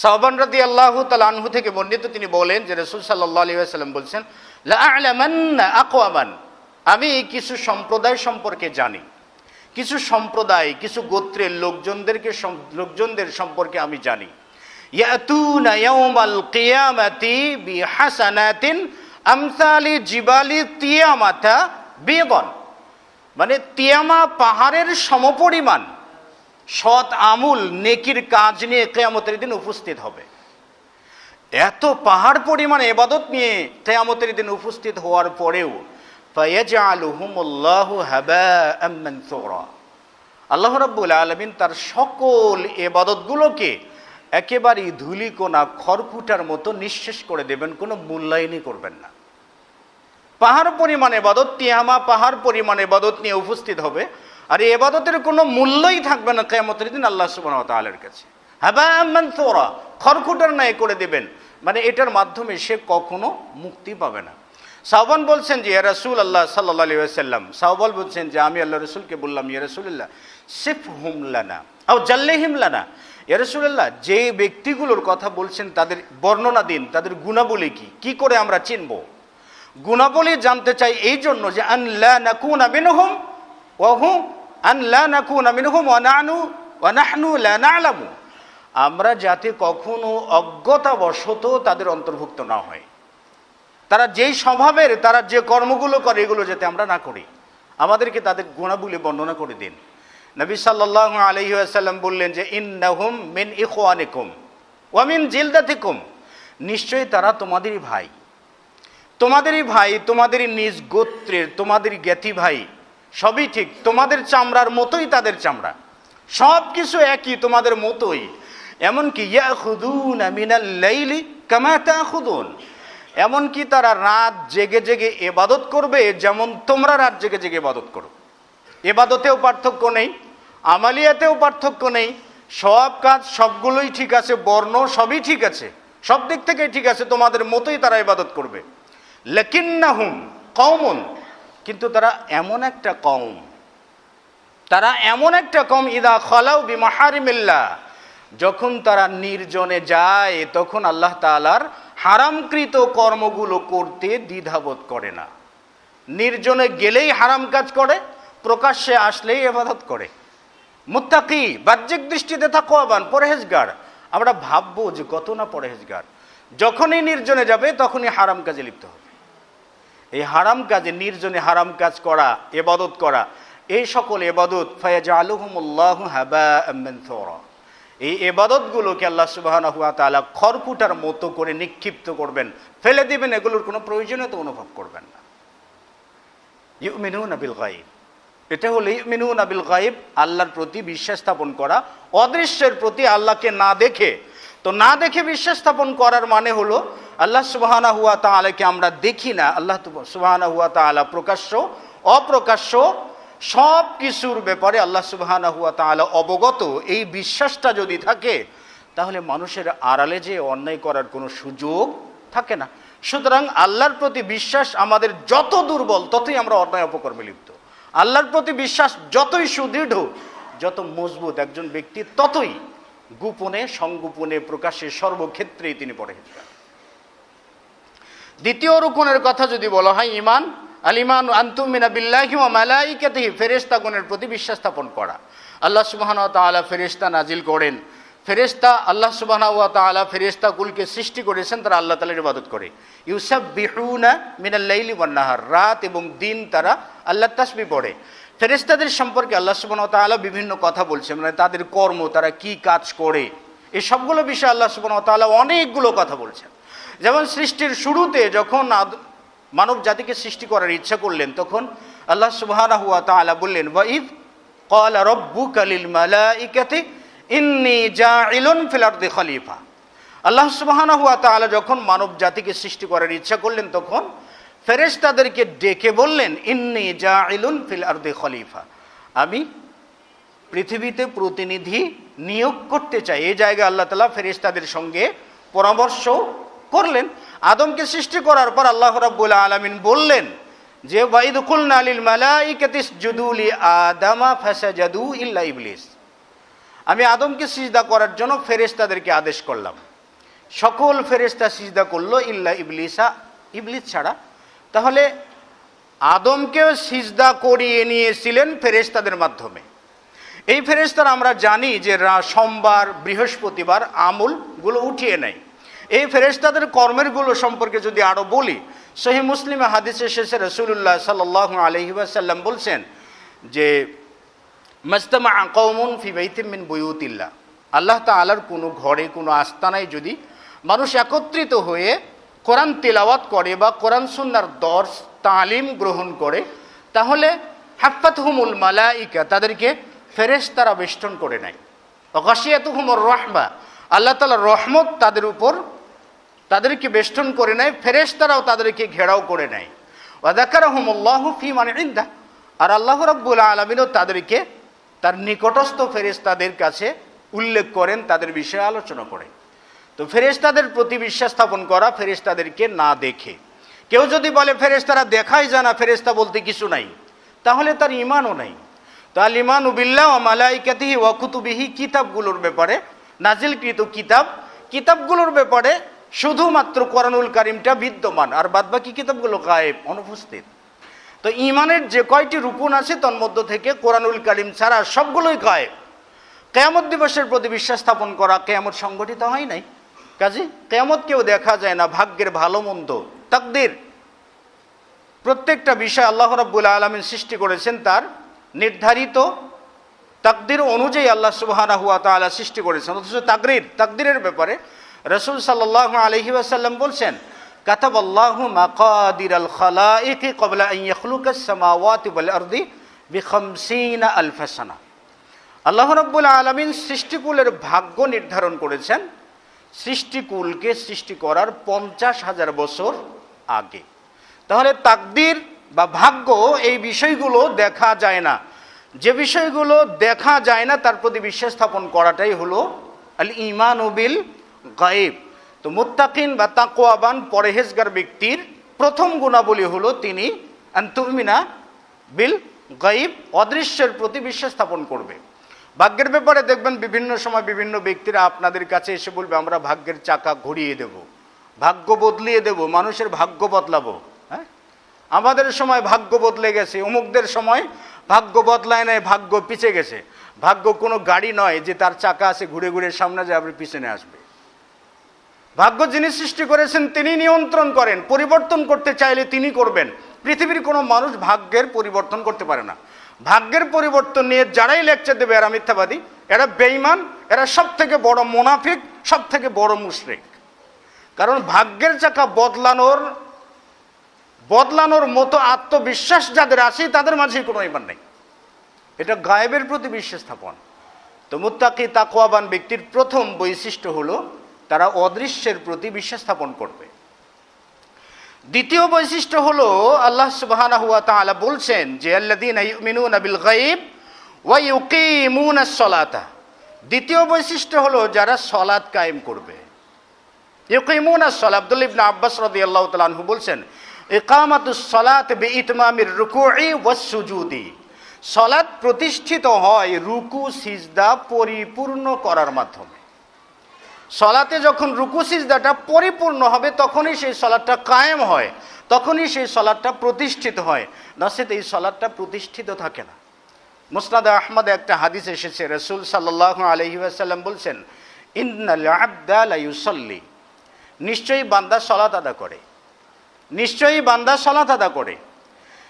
সাওবান রাদিয়াল্লাহু তাআলা আনহু থেকে বর্ণিত, তিনি বলেন যে রাসূল সাল্লাল্লাহু আলাইহি ওয়াসাল্লাম বলছেন, লা আ'লামান্না আকওয়ামান, আমি কিছু সম্প্রদায় সম্পর্কে জানি, কিছু সম্প্রদায়, কিছু গোত্রের লোকজনদের সম্পর্কে আমি জানি। ইয়াতুনা ইয়াউমাল কিয়ামাতি বিহাসানাতিন আমসালি জিবালিতিয়ামাতা বিয়দান, মানেতিয়ামা পাহাড়ের সমপরিমাণ সৎ আমল নেকির কাজ নিয়ে কিয়ামতের দিন উপস্থিত হবে। এত পাহাড় পরিমাণ ইবাদত নিয়ে কিয়ামতের দিন উপস্থিত হওয়ার পরেও ফায়াজআলুহুমুল্লাহু হাবাআম মানসুরা, আল্লাহ রাব্বুল আলামিন তার সকল ইবাদতগুলোকে একেবারেই ধূলিকণা খড়কুটার মতো নিঃশেষ করে দেবেন, কোনো মূল্যায়নই করবেন না। পাহাড় পরিমাণ ইবাদত, তিহামা পাহাড় পরিমাণ ইবাদত নিয়ে উপস্থিত হবে, আর এই ইবাদতের কোনো মূল্যই থাকবে না কিয়ামতের দিন আল্লাহ সুবহানাহু ওয়া তাআলার কাছে। হাবাআম মানসুরা, খড়কুটার ন্যায় করে দেবেন, মানে এটার মাধ্যমে সে কখনো মুক্তি পাবে না। সাওবান বলছেন যে ইয়া রাসূলুল্লাহ সাল্লাল্লাহু আলাইহি ওয়াসাল্লাম, সাওবাল বলছেন যে আমি আল্লাহ রাসূলকে বললাম, ইয়া রাসূলুল্লাহ সিফহুম লানা আও জাল্লিহিম লানা, ইয়া রাসূলুল্লাহ যে ব্যক্তিগুলোর কথা বলছেন তাদের বর্ণনা দিন, তাদের গুণাবলী কি করে আমরা চিনব? গুণাবলী জানতে চাই এই জন্য যে আন লা নাকুনা মিনহুম ওয়া হুম আন লা নাকুনা মিনহুম ওয়া নাহনু লা না'লামু, আমরা যাতে কখনো অজ্ঞতাবশত তাদের অন্তর্ভুক্ত না হয়, তারা যেই স্বভাবের, তারা যে কর্মগুলো করে এগুলো যাতে আমরা না করি, আমাদেরকে তাদের গুণাবলী বর্ণনা করে দিন। নবী সাল্লাল্লাহু আলাইহি ওয়াসাল্লাম বললেন যে ইন্নাহুম মিন ইখওয়ানিকুম ওয়া মিন জিলদাতিকুম, নিশ্চয়ই তারা তোমাদেরই ভাই, তোমাদেরই নিজ গোত্রের, তোমাদেরই জ্ঞাতি ভাই, সবই ঠিক, তোমাদের চামড়ার মতোই তাদের চামড়া, সব কিছু একই তোমাদের মতোই। এমনকি ইয়াখুদুনা মিনাল লাইলি কামা তাখুদুন, এমনকি তারা রাত জেগে জেগে ইবাদত করবে যেমন তোমরা রাত জেগে জেগে ইবাদত করো। ইবাদতেও পার্থক্য নেই, আমালিয়াতেও পার্থক্য নেই, সব কাজ সবগুলোই ঠিক আছে, বর্ণ সবই ঠিক আছে, সব দিক থেকেই ঠিক আছে, তোমাদের মতোই তারা ইবাদত করবে। লাকিন্নাহুম কওমুন, কিন্তু তারা এমন একটা কওম, ইদা খালাউ বিমাহারিমিল্লাহ, যখন তারা নির্জনে যায় তখন আল্লাহ তাআলার হারামকৃত কর্মগুলো করতে দ্বিধাবোধ করে না। নির্জনে গেলেই হারাম কাজ করে, প্রকাশ্যে আসলেই ইবাদত করে। মুত্তাকি, বাহ্যিক দৃষ্টিতে তাকওয়াবান, পরহেজগার, আমরা ভাববো যে কত না পরহেজগার, যখনই নির্জনে যাবে তখনই হারাম কাজে লিপ্ত হবে। এই হারাম কাজে, নির্জনে হারাম কাজ করা, ইবাদত করা, এই সকল ইবাদত ফায়াজআলুহুমুল্লাহু হাবাআম মানসুরা, এই ইবাদতগুলোকে আল্লাহ সুবহানাহু ওয়া তাআলা খড়কুটার মতো করে নিক্ষিপ্ত করবেন, ফেলে দিবেন, এগুলোর কোনো প্রয়োজনীয়তা অনুভব করবেন না। ইউমিনুনা বিল গায়ব, এটা হলো ইউমিনুনা বিল গায়ব, আল্লাহর প্রতি বিশ্বাস স্থাপন করা, অদৃশ্যের প্রতি আল্লাহকে না দেখে। তো না দেখে বিশ্বাস স্থাপন করার মানে হলো আল্লাহ সুবহানাহু ওয়া তাআলাকে আমরা দেখি না, আল্লাহ সুবহানাহু ওয়া তাআলা প্রকাশ্য অপ্রকাশ্য সব কিছুর ব্যাপারে আল্লাহ সুবহানাহু ওয়া তাআলা অবগত, এই বিশ্বাসটা যদি থাকে তাহলে মানুষের আড়ালে যে অন্যায় করার কোনো সুযোগ থাকে না। সুতরাং আল্লাহর প্রতি বিশ্বাস আমাদের যত দুর্বল ততই আমরা অন্যায় অপকর্মে লিপ্ত। আল্লাহর প্রতি বিশ্বাস যতই সুদৃঢ়, যত মজবুত একজন ব্যক্তি, ততই গোপনে সংগোপনে প্রকাশ্যে সর্বক্ষেত্রেই তিনি পরহেজগার। দ্বিতীয় রুকনের কথা যদি বলা হয়, ঈমান, আল ঈমান আন তুমিনা বিল্লাহি ওয়া মালাইকাতিহি, ফেরেশতাগণের প্রতি বিশ্বাস স্থাপন করা। আল্লাহ সুবহানাহু ওয়া তাআলা ফেরেশতা নাজিল করেন, ফেরেশতা, আল্লাহ সুবহানাহু ওয়া তাআলা ফেরেশতাকুলকে সৃষ্টি করেছেন, তারা আল্লাহ তাআলার ইবাদত করে। ইউসাব্বিহুনা মিনাল লাইলি ওয়ান নাহার, রাত এবং দিন তারা আল্লাহর তাসবিহ পড়ে। ফেরেশতাদের সম্পর্কে আল্লাহ সুবহানাহু ওয়া তাআলা বিভিন্ন কথা বলছেন, মানে তাদের কর্ম, তারা কি কাজ করে, এই সবগুলো বিষয়ে আল্লাহ সুবহানাহু ওয়া তাআলা অনেকগুলো কথা বলছেন। যেমন সৃষ্টির শুরুতে যখন মানব জাতিকে সৃষ্টি করার ইচ্ছা করলেন, তখন আল্লাহ সুবহানাহু ওয়া তাআলা বললেন, ওয়াইদ ক্বালা রাব্বুকা লিল মালাইকাতি ইন্নী জাইলুন ফিল আরদি খলিফা। আল্লাহ সুবহানাহু ওয়া তাআলা যখন মানব জাতিকে সৃষ্টি করার ইচ্ছা করলেন, তখন ফেরেশতাদেরকে ডেকে বললেন, ইন্নী জাইলুন ফিল আরদি খলিফা, আমি পৃথিবীতে প্রতিনিধি নিয়োগ করতে চাই। এই জায়গায় আল্লাহ তাআলা ফেরেশতাদের সঙ্গে পরামর্শ করলেন। আদমকে সৃষ্টি করার পর আল্লাহ রাব্বুল আলামিন বললেন যে ওয়াইদ কুলনা লিল মালাইকাতি ইসজুদু লি আদামা ফাসাজাদু ইল্লা ইবলিস, আমি আদমকে সিজদা করার জন্য ফেরেশতাদেরকে আদেশ করলাম। সকল ফেরেশতা সিজদা করলো ইল্লা ইবলিসা, ইবলিস ছাড়া। তাহলে আদমকেও সিজদা করিয়ে নিয়েছিলেন ফেরেশতাদের মাধ্যমে। এই ফেরেশতারা আমরা জানি যে সোমবার বৃহস্পতিবার আমলগুলো উঠিয়ে নেয়। এই ফেরেশতাদের কর্মেরগুলো সম্পর্কে যদি আরও বলি, সহিহ মুসলিমে হাদিসে এসেছে রাসূলুল্লাহ সাল্লাল্লাহু আলাইহি ওয়াসাল্লাম বলছেন যে মাজতামা কওমুন ফি বাইতিন মিন বুয়ুতিল্লাহ, আল্লাহ তাআলার কোনো ঘরে কোনো আস্তানায় যদি মানুষ একত্রিত হয়ে কোরআন তিলাওয়াত করে বা কোরআন সুন্নাহর দর্স তালিম গ্রহণ করে, তাহলে হাফাতহুমুল মালাইকা, তাদেরকে ফেরেশতারা বেষ্টন করে নেয়। গাশিয়াতুহুমুর রাহমা, আল্লাহ তাআলার রহমত তাদের উপর, তাদেরকে বেষ্টন করে নেয়, ফেরেশতারাও তাদেরকে ঘেরাও করে নেয়। ওয়া যাকারাহুমুল্লাহু ফী মান ইনদা, আর আল্লাহ রাব্বুল আলামিনও তাদেরকে তার নিকটস্থ ফেরেশতাদের কাছে উল্লেখ করেন, তাদের বিষয়ে আলোচনা করেন। তো ফেরেশতাদের প্রতি বিশ্বাস স্থাপন করা, ফেরেশতাদেরকে না দেখে। কেউ যদি বলে ফেরেশতারা দেখাই যায় না, ফেরেশতা বলতে কিছু নাই, তাহলে তার ঈমানও নাই। তো আল ঈমানু বিল্লাহি ওয়া মালাইকাতিহি ওয়া কুতুবিহি, কিতাবগুলোর ব্যাপারে, নাজিলকৃত কিতাবগুলোর ব্যাপারে শুধুমাত্র কোরআনুল কারীমটা বিদ্যমান, আর বাদবাকি কিতাবগুলো গায়েব, অনুপস্থিত। তো ঈমানের যে কয়টি রুকুন আছে তার মধ্য থেকে কোরআনুল কারীম ছাড়া সবগুলোই গায়েব। কিয়ামত দিবসের প্রতি বিশ্বাস স্থাপন করা, কিয়ামত সংঘটিত হয় নাই, কাজে কিয়ামত কেউ দেখা যায় না। ভাগ্যের ভালো মন্দ, তাকদীর, প্রত্যেকটা বিষয় আল্লাহ রাব্বুল আলামিন সৃষ্টি করেছেন তার নির্ধারিত তাকদীর অনুযায়ী আল্লাহ সুবহানাহু ওয়া তাআলা সৃষ্টি করেছেন। অথচ তাকদীরের ব্যাপারে রাসূল সাল্লাল্লাহু আলাইহি ওয়াসাল্লাম বলছেন, কাতাবাল্লাহু মাকাদিরাল খালাইকি ক্বাবলা আন ইয়াখলুকাস সামাওয়াতি ওয়াল আরদি বি50 আলফ সানা। আল্লাহ রাব্বুল আলামিন সৃষ্টিকুলের ভাগ্য নির্ধারণ করেছেন সৃষ্টিকুলকে সৃষ্টি করার 50,000 বছর আগে। তাহলে তাকদীর বা ভাগ্য, এই বিষয়গুলো দেখা যায় না। যে বিষয়গুলো দেখা যায় না তার প্রতি বিশ্বাস স্থাপন করাটাই হলো আল ঈমানু বিল গায়ব। তো মুত্তাকিন বা তাকওয়াবান পরহেজগার ব্যক্তির প্রথম গুণাবলী হলো তিনি আন তুমিনা বিল গায়ব, অদৃশ্যের প্রতি বিশ্বাস স্থাপন করবে। ভাগ্যের ব্যাপারে দেখবেন বিভিন্ন সময় বিভিন্ন ব্যক্তিরা আপনাদের কাছে এসে বলবে আমরা ভাগ্যের চাকা ঘুরিয়ে দেব, ভাগ্য বদলিয়ে দেব, মানুষের ভাগ্য বদলাবো। হ্যাঁ, আমাদের সময় ভাগ্য বদলে গেছে, অমুকদের সময় ভাগ্য বদলায় নাই, ভাগ্য পিছে গেছে। ভাগ্য কোনো গাড়ি নয় যে তার চাকা আছে ঘুরে ঘুরে সামনে যাবে পিছনে আসবে। ভাগ্য যিনি সৃষ্টি করেছেন তিনি নিয়ন্ত্রণ করেন, পরিবর্তন করতে চাইলে তিনি করবেন। পৃথিবীর কোনো মানুষ ভাগ্যের পরিবর্তন করতে পারে না। ভাগ্যের পরিবর্তন নিয়ে যারাই লেকচার দেবে এরা মিথ্যাবাদী, এরা বেঈমান, এরা সব থেকে বড় মুনাফিক, সব থেকে বড় মুশরিক। কারণ ভাগ্যের চাকা বদলানোর মতো আত্মবিশ্বাস যাদের আছে তাদের মাঝে কোনো ঈমান নেই। এটা গায়েবের প্রতি বিশ্বাস স্থাপন। তো মুত্তাকি তাকওয়াবান ব্যক্তির প্রথম বৈশিষ্ট্য হলো তারা অদৃশ্যের প্রতি বিশ্বাস স্থাপন করবে। দ্বিতীয় বৈশিষ্ট্য হলো আল্লাহ সুবহানাহু ওয়া তাআলা বলছেন যে আল্লাযীনা ইউমিনুনা বিল গায়ব ওয়া ইউকিমুনাস সালাতা। দ্বিতীয় বৈশিষ্ট্য হলো যারা সালাত কায়েম করবে। ইউকিমুনাস সালাত, আব্দুল্লাহ ইবনে আব্বাস রাদিয়াল্লাহু তাআলা আনহু বলছেন ইকামাতুস সালাত বিইতমামির রুকুই ওয়াস সুজুদি। সালাত প্রতিষ্ঠিত হয় রুকু সিজদা পরিপূর্ণ করার মাধ্যমে। সালাতে যখন রুকু সিজদাটা পরিপূর্ণ হবে তখনই সেই সালাতটা কায়েম হয়, তখনই সেই সালাতটা প্রতিষ্ঠিত হয়, নচেত এই সালাতটা প্রতিষ্ঠিত থাকে না। মুসনাদে আহমদে একটা হাদিস এসেছে, রাসূল সাল্লাল্লাহু আলাইহি ওয়াসাল্লাম বলছেন ইন্নাল আবদা লা ইউসাল্লি, নিশ্চয়ই বান্দা সালাত আদা করে, নিশ্চয়ই বান্দা সালাত আদা করে।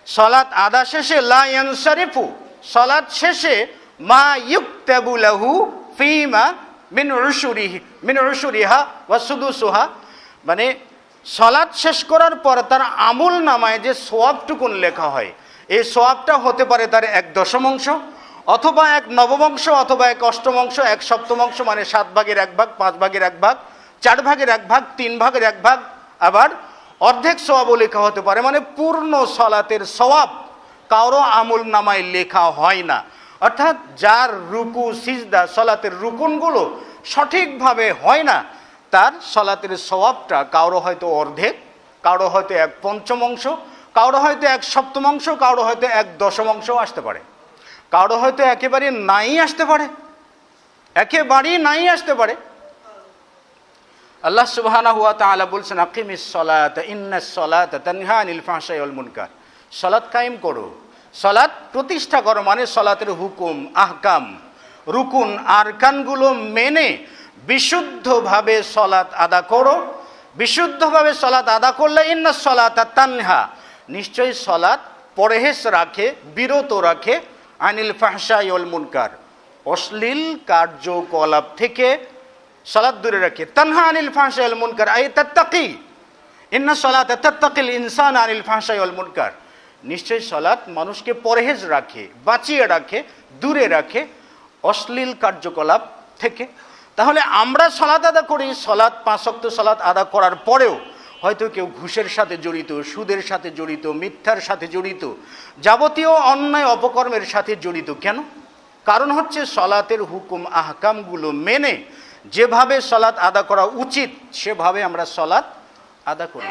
সালাত আদা শেষে লা ইয়ানসারিফু, সালাত শেষে মা ইউকতাবু লাহু ফিমা মিন উশুরিহা ওয়া সুদুসুহা, মানে সালাত শেষ করার পর তার আমল নামায় যে সওয়াবটুকুন লেখা হয়, এই সওয়াবটা হতে পারে তার 1/10 অথবা 1/9 অথবা 1/8, 1/7, মানে 7 ভাগের 1 ভাগ, 5 ভাগের 1 ভাগ, 4 ভাগের 1 ভাগ, 3 ভাগের 1 ভাগ, আবার অর্ধেক সওয়াবও লেখা হতে পারে। মানে পূর্ণ সালাতের সওয়াব কারো আমল নামায় লেখা হয় না। অর্থাৎ যার রুকু সিজদা সালাতের রুকুনগুলো সঠিকভাবে হয় না, তার সালাতের সওয়াবটা কারো হয়তো অর্ধেক, কারো হয়তো 1/5, কারো হয়তো 1/7, কারো হয়তো 1/10 আসতে পারে, কারো হয়তো একেবারে নাই আসতে পারে। একেবারেই নাই আসতে পারে। আল্লাহ সুবহানাহু ওয়া তাআলা বলছেন, আকিমিস সালাতা ইন্নাস সালাতা তানহা আনিল ফাহশাই ওয়াল মুনকার। সালাত কায়েম করো, সালাত প্রতিষ্ঠা করো, মানে সালাতের হুকুম, আহকাম, রুকুন, আরকানগুলো মেনে বিশুদ্ধভাবে সালাত আদা করো। বিশুদ্ধভাবে সালাত আদা করলে ইন্নাস সালাতা তানহা, নিশ্চয়ই সালাত পরহেজ রাখে, বিরত রাখে, আনিল ফাহশাই ওয়াল মুনকার, অশ্লীল কার্যকলাপ থেকে সালাত দূরে রাখে। তানহা আনিল ফাহশাই ওয়াল মুনকার আই তাত্তাকি, ইন্নাস সালাতা তাত্তাকিল ইনসান আনিল ফাহশাই ওয়াল মুনকার। নিশ্চয়ই সালাত মানুষকে পরহেজ রাখে, বাঁচিয়ে রাখে, দূরে রাখে অশ্লীল কার্যকলাপ থেকে। তাহলে আমরা সালাত আদা করি, সালাত 5 ওয়াক্ত সালাত আদা করার পরেও হয়তো কেউ ঘুষের সাথে জড়িত, সুদের সাথে জড়িত, মিথ্যার সাথে জড়িত, যাবতীয় অন্যায় অপকর্মের সাথে জড়িত। কেন? কারণ হচ্ছে সালাতের হুকুম আহকামগুলো মেনে যেভাবে সালাত আদা করা উচিত সেভাবে আমরা সালাত আদা করি।